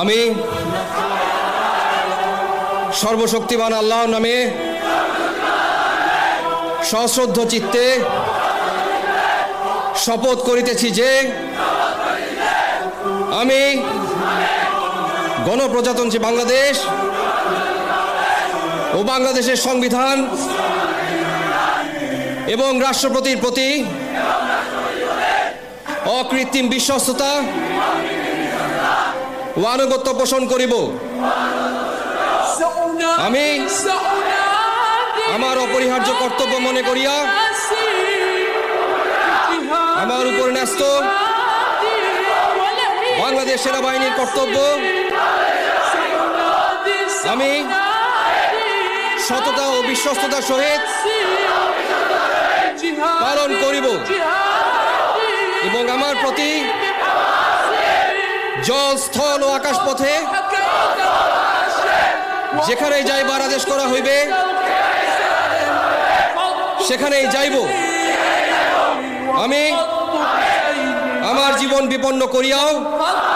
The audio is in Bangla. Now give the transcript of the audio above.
আমি সর্বশক্তিমান আল্লাহর নামে সশ্রদ্ধ চিত্তে শপথ করিতেছি যে আমি গণপ্রজাতন্ত্রী বাংলাদেশ ও বাংলাদেশের সংবিধান এবং রাষ্ট্রপতির প্রতি অকৃত্রিম বিশ্বস্ততা ও আনুগত্য পোষণ করিব। আমি আমার অপরিহার্য কর্তব্য মনে করিয়া আমার উপর ন্যস্ত বাংলাদেশ সেনাবাহিনীর কর্তব্য আমি সততা ও বিশ্বস্ততার সহিত পালন করিব এবং আমার প্রতি জল, স্থল ও আকাশ পথে যেখানেই যাইবার আদেশ করা হইবে সেখানেই যাইব। আমি আমার জীবন বিপন্ন করিয়াও